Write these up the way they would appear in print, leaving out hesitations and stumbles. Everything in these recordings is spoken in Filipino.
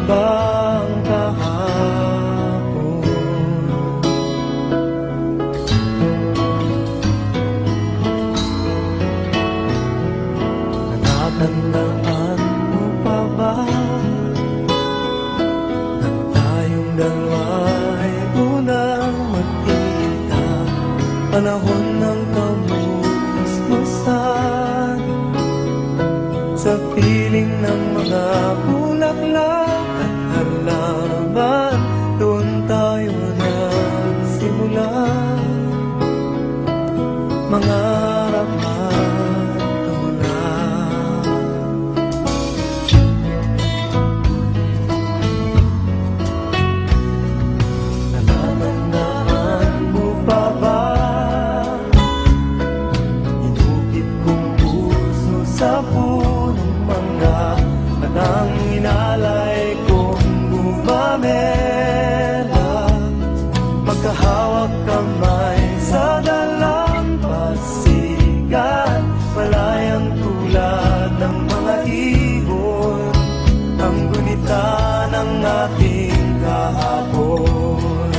ba ang kahapon? Natatandaan mo pa ba nang tayong dalawa ay unang magkita? Panahon ng kamusmusan sa piling ng mga bulaklak at halaman. Doon tayo nagsimula mangarap at tumulak. Natatandaan mo pa ba inukit kong puso sa punong mangga at ang inalay kong gumamela, magkahawak kamay sa dalampasigan, malayang tulad ng mga ibon, ang gunita ng ating kahapon.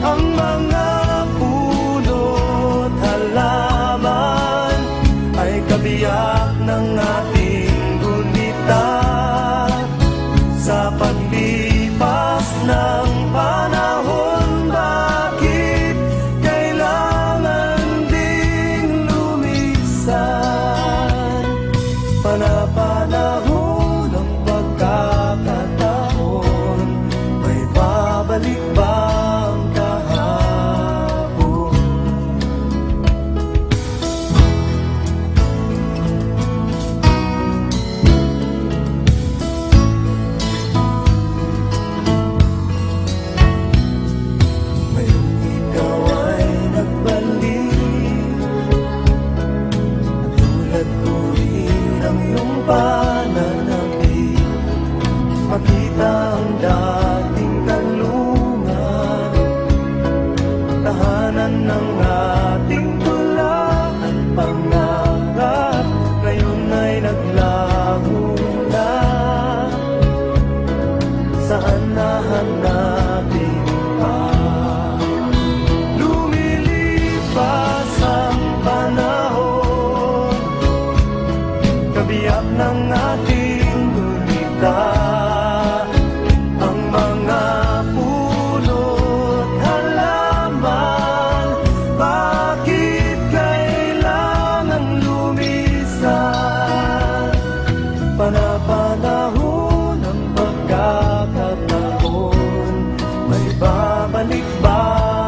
Ang mga puno't halaman ay kabiyak ng ating gunita sa paglipas ng panahon. Bakit kailangan ding lumisan? Panapanahon ng pagkakataon, may babalik ba ang kahapon? Ngayong ikaw ay nagbalik, natulad ko rin ang iyong pananabik, makita ang dating kanlungan, tahanan ng ating tula at pangarap. Ngayon ay naglaho na, saan nahanapin pa? Lumilipas ang panahon, kabiyak ng ating gunita. Ang mga puno't halaman, bakit kailangan lumisan? Panapanahon ng pagkakataon, may babalik ba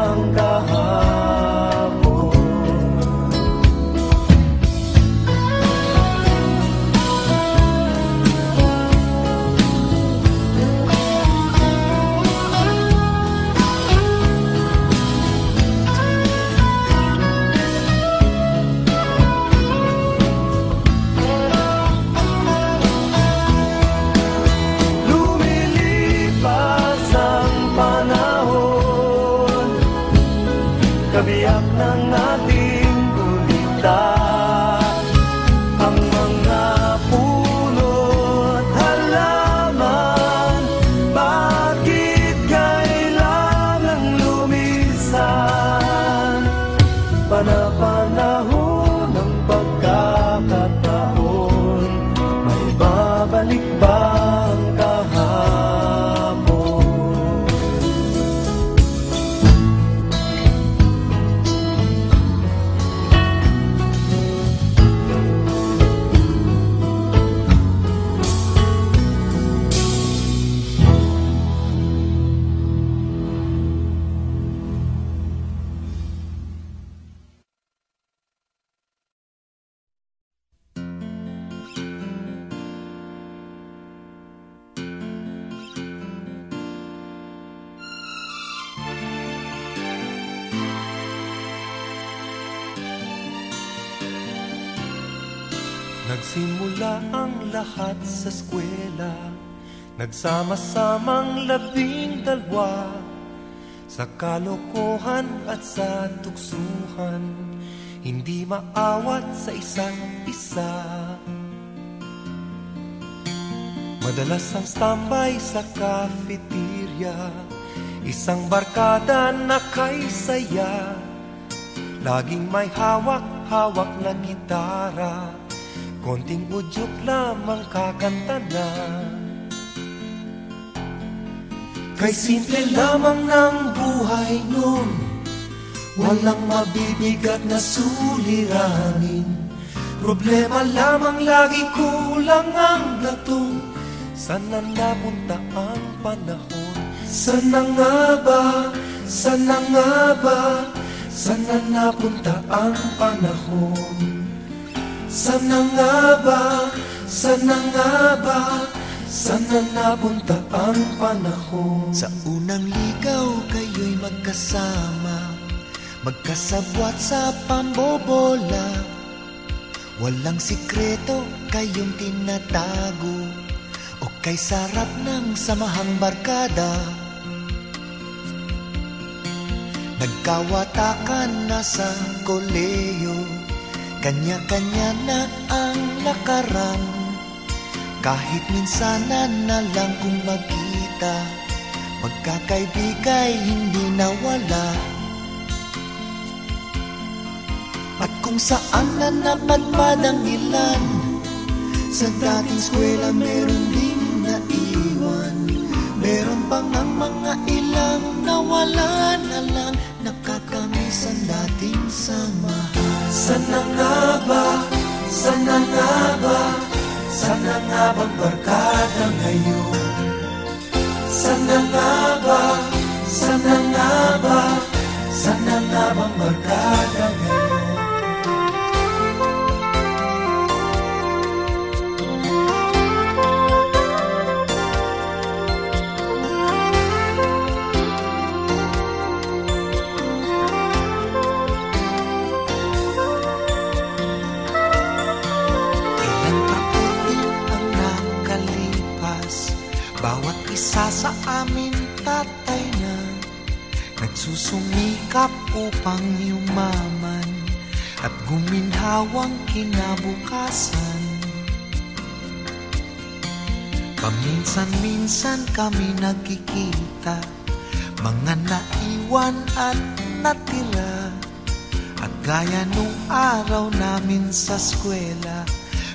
ang kahapon? Lumilipas ang panahon, kabiyak ng ating gunita. Ang mga puno't halaman, bakit kailangan lumisan? Panapanahon ng pagkakataon, may babalik ba ang kahapon? Nagsimula ang lahat sa eskwela, nagsama-samang 12, sa kalokohan at sa tuksuhan, hindi maawat sa isa't isa. Madalas ang standby sa cafeteria, isang barkada na kay saya. Laging may hawak-hawak na gitara, konting udyok lamang kakanta na. Kay simple lamang ng buhay nun, walang mabibigat na suliranin. Problema lamang lagi, kulang ang latong. Sana napunta ang panahon? Sana nga ba? Sana nga ba? Sana napunta ang panahon? Sana nga ba? Sana nga ba? Sana napunta ang panahon? Sa unang ligaw kayo'y magkasama, magkasabwat sa pambobola. Walang sikreto kayong tinatago, o kay sarap ng samahang barkada. Nagkawatakan na sa koleyo, kanya-kanya na ang lakaran. Kahit minsanan na lang kung magkita, pagkakaibigay hindi nawala. At kung saan na napadpad ang ilan, sa dating eskwela meron ding naiwan. Meron pang ang mga ilang nawala na lang, nakakamiss ang dating samahan. Sana nga ba? Sana nga ba? Sana nga bang barkada ngayon? Sana nga ba? Sana nga ba? Sana nga bang barkada ngayon? Bawat isa sa amin tatay na nagsusumikap upang yumaman at guminhawang kinabukasan. Paminsan-minsan kami nagkikita, mga naiwan at natira. At gaya nung araw namin sa eskwela,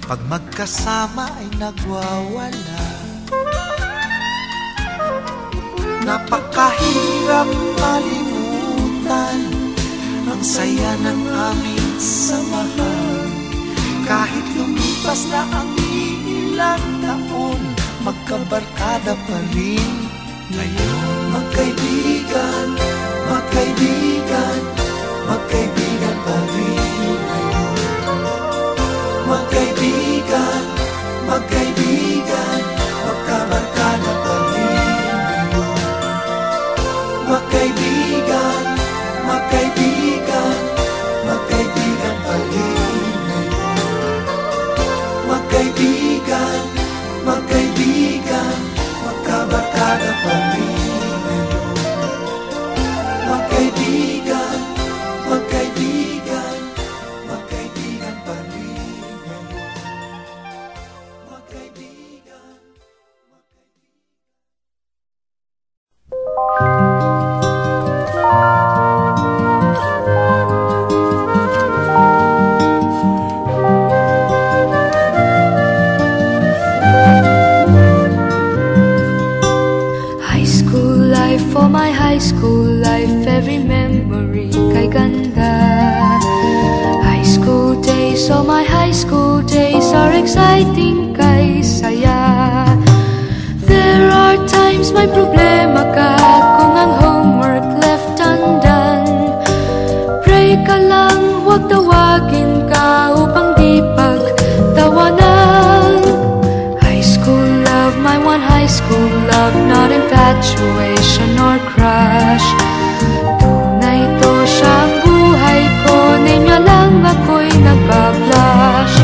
pag magkasama ay nagwawala. Napakahirap malimutan ang saya ng aming samahan. Kahit lumipas na ang ilang taon, magkabarkada pa rin ngayon. Magkaibigan, magkaibigan, magkaibigan pa rin ngayon. Magkaibigan, magkaibigan, magkabarkada pa rin. Magkaibigan, magkaibigan, magkaibigan pa rin ngayon. Magkaibigan, magkaibigan, magkabarkada pa rin ngayon. Magkaibigan, magkaibigan, magkaibigan pa rin ngayon. Magkaibigan, for my high school life, every memory kay ganda. High school days, oh my high school days are exciting kay saya. There are times may problema ka kung ang homework left undone. Pray ka lang, huwag tawagin ka upang di pagtawanan. High school love, my one high school love, not infatuation or crush. Tunay to siyang buhay ko, niya lang ako'y nagbablush.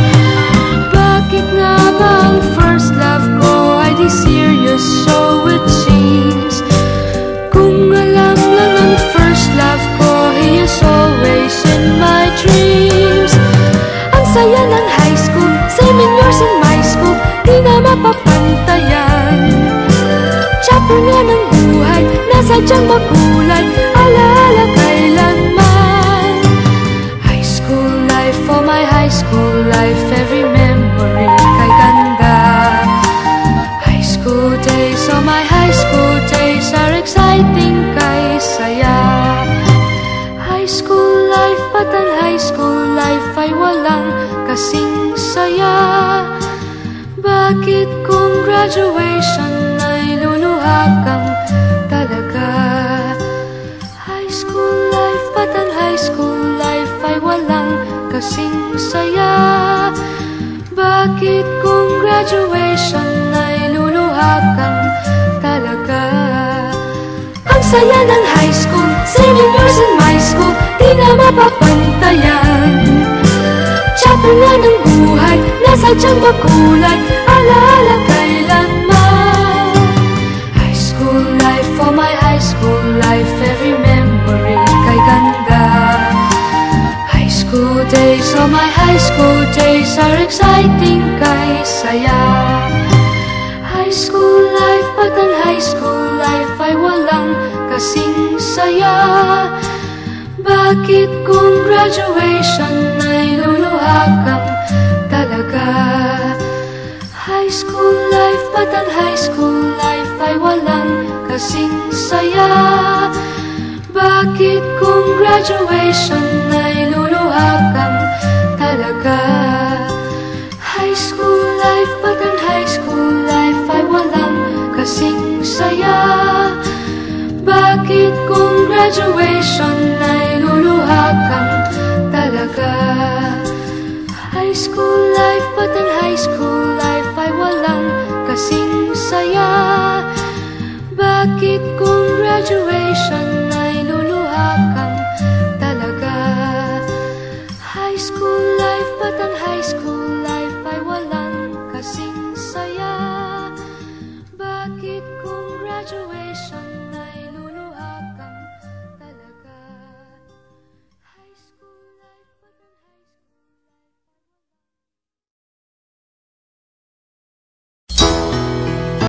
Bakit nga ba ang first love ko ay di serious, so it seems? Kung alam lang ang first love ko, he is always in my dreams. Ang saya ng high school, same in yours in my school, di na mapapantayan. Bakit kung graduation ay luluha kang talaga? High school life, ba't ang high school life ay walang kasing saya? Bakit kung graduation ay luluha kang talaga? Ang saya ng high school, senior years in my school, di na mapapantayan. Chapter nga ng buhay, nasadyang makulay, alaala kailanman. High school life, for my high school life, every memory kay ganda. High school days, oh my high school days are exciting kay saya. High school life, ba't ang high school life ay walang kasing saya? Bakit kung graduation ay luluha kang talaga? High school life, ba't ang high school life ay walang kasing saya? Bakit kung graduation ay luluha kang talaga? High school life, ba't ang high school life ay walang kasing saya? Bakit kung graduation ay luluha kang talaga? High school life, ba't ang high school